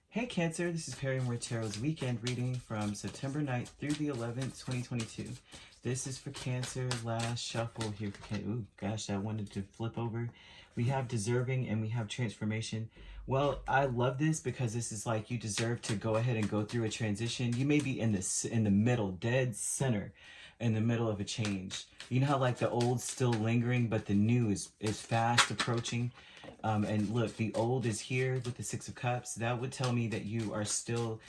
Hey Cancer, this is Perrymore Tarot's weekend reading from September 9th through the 11th, 2022. This is for Cancer, last shuffle here for Cancer. Ooh, gosh, I wanted to flip over. We have deserving and we have transformation. Well, I love this because this is like you deserve to go ahead and go through a transition. You may be in the middle, dead center, in the middle of a change. You know how like the old's still lingering, but the new is fast approaching. And look, the old is here with the Six of Cups. That would tell me that you are still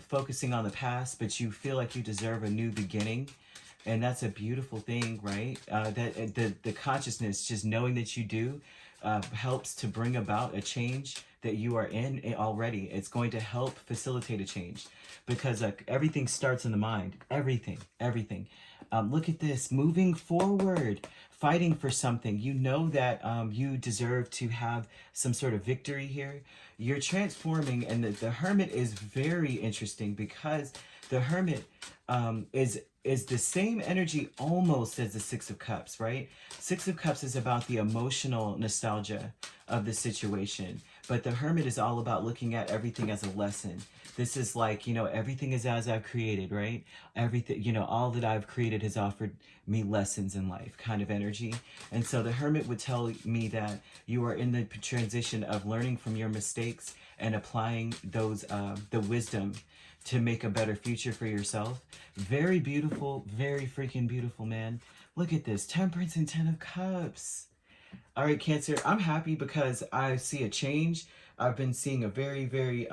focusing on the past, but you feel like you deserve a new beginning. And that's a beautiful thing, right? That the consciousness, just knowing that you do, helps to bring about a change that you are in already. It's going to help facilitate a change because everything starts in the mind. Everything. Look at this, moving forward, fighting for something. You know that you deserve to have some sort of victory here. You're transforming, and the Hermit is very interesting because the Hermit is the same energy almost as the Six of Cups, right? Six of Cups is about the emotional nostalgia of the situation, but the Hermit is all about looking at everything as a lesson. This is like, everything is as I've created, right? Everything, all that I've created has offered me lessons in life kind of energy. And so the Hermit would tell me that you are in the transition of learning from your mistakes and applying those, the wisdom to make a better future for yourself. Very beautiful, very freaking beautiful, man. Look at this, Temperance and Ten of Cups. All right, Cancer, I'm happy because I see a change. I've been seeing a very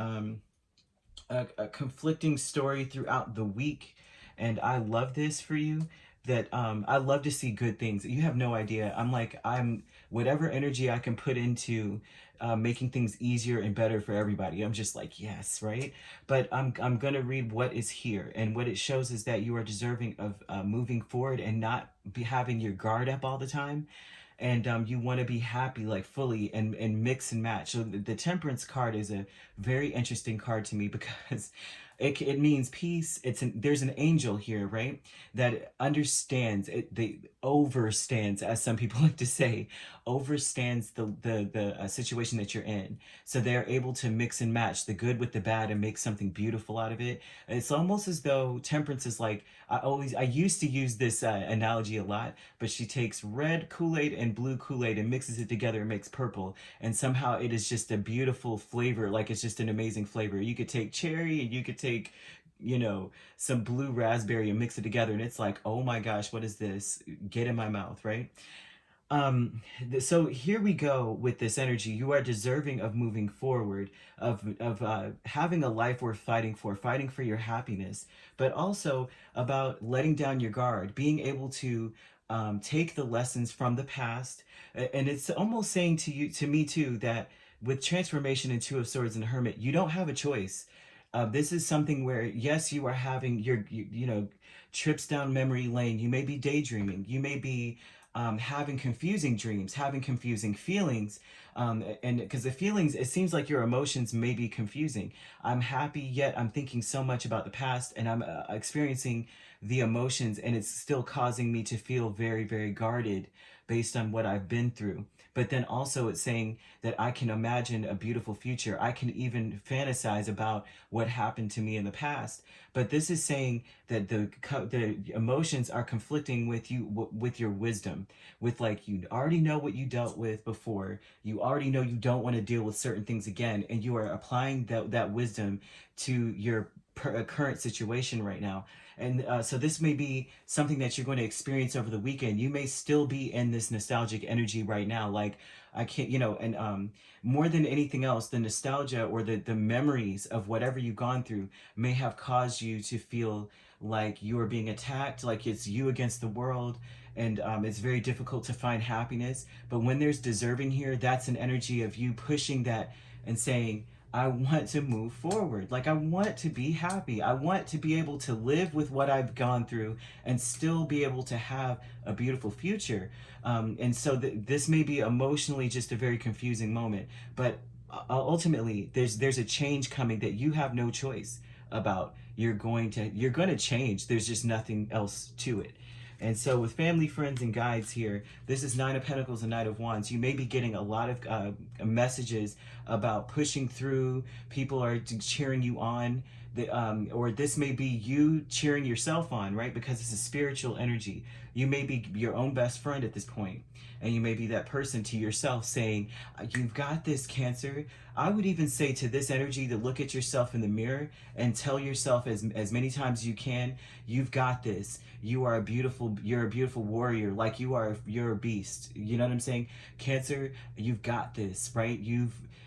a conflicting story throughout the week, and I love this for you. That I love to see good things. You have no idea. I'm whatever energy I can put into making things easier and better for everybody. I'm just like, yes, right? But I'm gonna read what is here, and what it shows is that you are deserving of moving forward and not be having your guard up all the time. And you want to be happy, like fully, and mix and match. So the Temperance card is a very interesting card to me because it means peace. There's an angel here, right? That understands it, they overstands, as some people like to say, overstands the situation that you're in. So they're able to mix and match the good with the bad and make something beautiful out of it. It's almost as though Temperance is like, I used to use this analogy a lot, but she takes red Kool-Aid and blue Kool-Aid and mixes it together and makes purple, and somehow it is just a beautiful flavor. Like, it's just an amazing flavor. You could take cherry and you could take, some blue raspberry and mix it together, and it's like, oh my gosh, what is this? Get in my mouth, right? So here we go with this energy. You are deserving of moving forward, of having a life worth fighting for your happiness, but also about letting down your guard, being able to take the lessons from the past. And it's almost saying to me too, that with transformation in Two of Swords and Hermit, you don't have a choice. This is something where, yes, you are having trips down memory lane. You may be daydreaming. You may be having confusing dreams, having confusing feelings. And because the feelings, it seems like your emotions may be confusing. I'm happy, yet I'm thinking so much about the past, and I'm experiencing the emotions, and it's still causing me to feel very guarded based on what I've been through. But then also it's saying that I can imagine a beautiful future. I can even fantasize about what happened to me in the past. But this is saying that the emotions are conflicting with you, with your wisdom, with like, you already know what you dealt with before. You already know you don't want to deal with certain things again, and you are applying that wisdom to your current situation right now. And so this may be something that you're going to experience over the weekend. You may still be in this nostalgic energy right now. Like, I can't, and more than anything else, the nostalgia or the memories of whatever you've gone through may have caused you to feel like you are being attacked, like it's you against the world. And it's very difficult to find happiness. But when there's deserving here, that's an energy of you pushing that and saying, I want to move forward. Like, I want to be happy. I want to be able to live with what I've gone through and still be able to have a beautiful future. And so this may be emotionally just a very confusing moment, but ultimately there's a change coming that you have no choice about. You're going to change. There's just nothing else to it. And so with family, friends, and guides here, this is Nine of Pentacles and Knight of Wands. You may be getting a lot of messages about pushing through. People are cheering you on. Or this may be you cheering yourself on, right? Because it's a spiritual energy. You may be your own best friend at this point, and you may be that person to yourself saying, you've got this, Cancer. I would even say to this energy to look at yourself in the mirror and tell yourself as many times as you can, you've got this. You're a beautiful warrior. Like you're a beast. You know what I'm saying? Cancer, you've got this, right?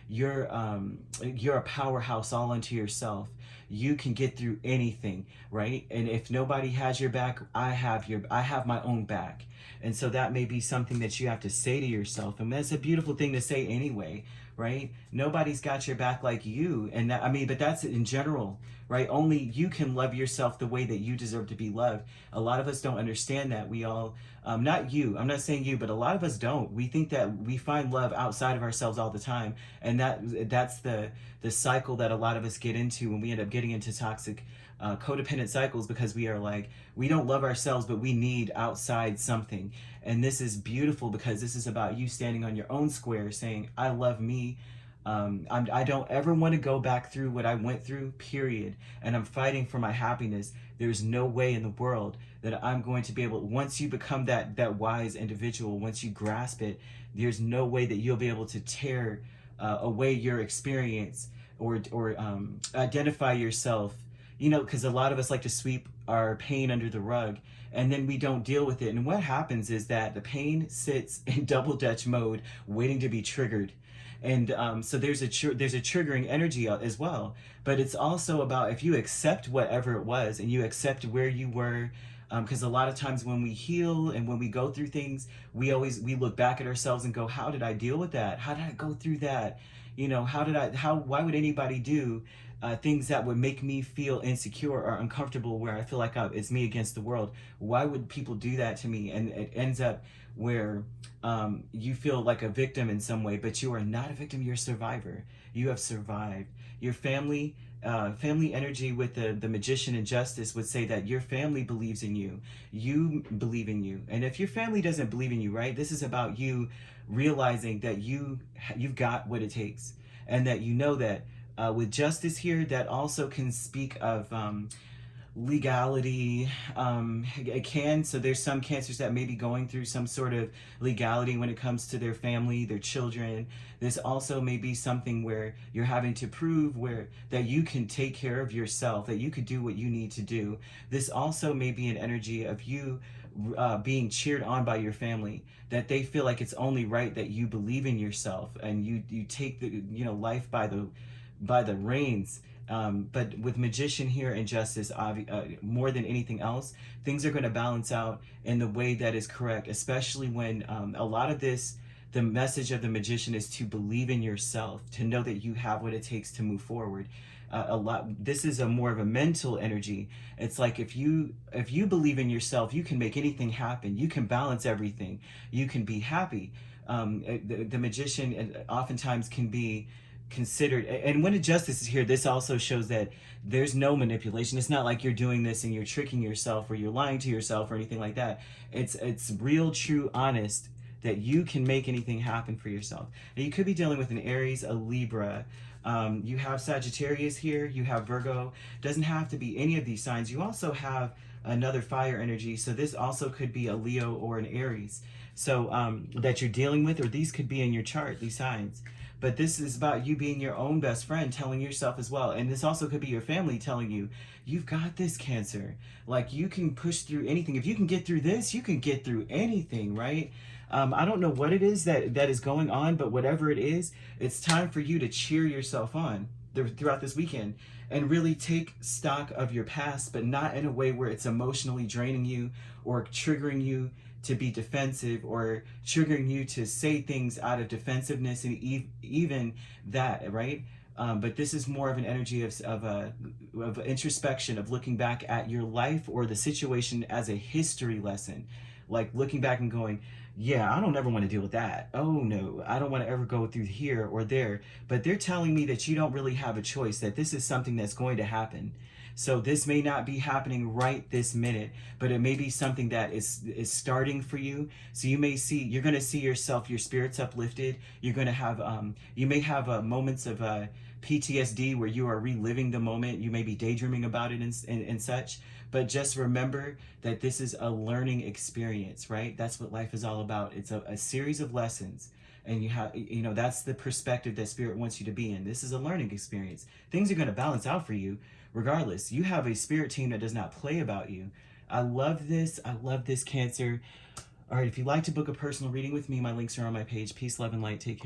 You're a powerhouse all unto yourself. You can get through anything, right? And if nobody has your back, I have my own back. And so that may be something that you have to say to yourself. And that's a beautiful thing to say anyway, right? Nobody's got your back like you. And that, I mean, but that's in general, right? Only you can love yourself the way that you deserve to be loved. A lot of us don't understand that. We all, not you, I'm not saying you, but a lot of us don't. We think that we find love outside of ourselves all the time. And that's the cycle that a lot of us get into when we end up getting into toxic codependent cycles, because we are like, we don't love ourselves, but we need outside something. And this is beautiful because this is about you standing on your own square saying, I love me. I don't ever want to go back through what I went through, period. And I'm fighting for my happiness. There's no way in the world that I'm going to be able, once you become that wise individual, once you grasp it, there's no way that you'll be able to tear away your experience or identify yourself, you know, because a lot of us like to sweep our pain under the rug and then we don't deal with it. And what happens is that the pain sits in double dutch mode waiting to be triggered. And so there's a triggering energy as well. But it's also about if you accept whatever it was and you accept where you were, because a lot of times when we heal and when we go through things, we look back at ourselves and go, how did I deal with that? How did I go through that? You know, why would anybody do things that would make me feel insecure or uncomfortable, where I feel like it's me against the world? Why would people do that to me? And it ends up where you feel like a victim in some way, but you are not a victim, you're a survivor. You have survived. Your family energy with the Magician and Justice would say that your family believes in you. You believe in you. And if your family doesn't believe in you, right, this is about you realizing that you've got what it takes, and that you know that with Justice here, that also can speak of legality. It can, so there's some Cancers that may be going through some sort of legality when it comes to their family, their children. This also may be something where you're having to prove that you can take care of yourself, that you could do what you need to do. This also may be an energy of you being cheered on by your family, that they feel like it's only right that you believe in yourself and you take life by the reins. But with Magician here and Justice, more than anything else, things are going to balance out in the way that is correct, especially when a lot of this, the message of the Magician is to believe in yourself, to know that you have what it takes to move forward. This is more of a mental energy. It's like if you believe in yourself, you can make anything happen. You can balance everything. You can be happy. The Magician oftentimes can be considered, and when a Justice is here, this also shows that there's no manipulation. It's not like you're doing this and you're tricking yourself or you're lying to yourself or anything like that. It's real, true, honest, that you can make anything happen for yourself. Now, you could be dealing with an Aries, a Libra. You have Sagittarius here, you have Virgo. Doesn't have to be any of these signs. You also have another fire energy, so this also could be a Leo or an Aries, so that you're dealing with, or these could be in your chart, these signs. But this is about you being your own best friend, telling yourself as well. And this also could be your family telling you, you've got this, Cancer. Like, you can push through anything. If you can get through this, you can get through anything, right? I don't know what it is that is going on, but whatever it is, it's time for you to cheer yourself on throughout this weekend and really take stock of your past, but not in a way where it's emotionally draining you or triggering you to be defensive or triggering you to say things out of defensiveness, and even that, right? But this is more of an energy of introspection, of looking back at your life or the situation as a history lesson, like looking back and going, yeah, I don't ever want to deal with that. Oh no, I don't want to ever go through here or there. But they're telling me that you don't really have a choice, that this is something that's going to happen. So this may not be happening right this minute, but it may be something that is starting for you. So you're going to see yourself, your spirits uplifted. You're going to have you may have moments of PTSD where you are reliving the moment. You may be daydreaming about it and such. But just remember that this is a learning experience, right? That's what life is all about. It's a series of lessons. And that's the perspective that Spirit wants you to be in. This is a learning experience. Things are going to balance out for you regardless. You have a spirit team that does not play about you. I love this. I love this, Cancer. All right, if you'd like to book a personal reading with me, my links are on my page. Peace, love, and light. Take care.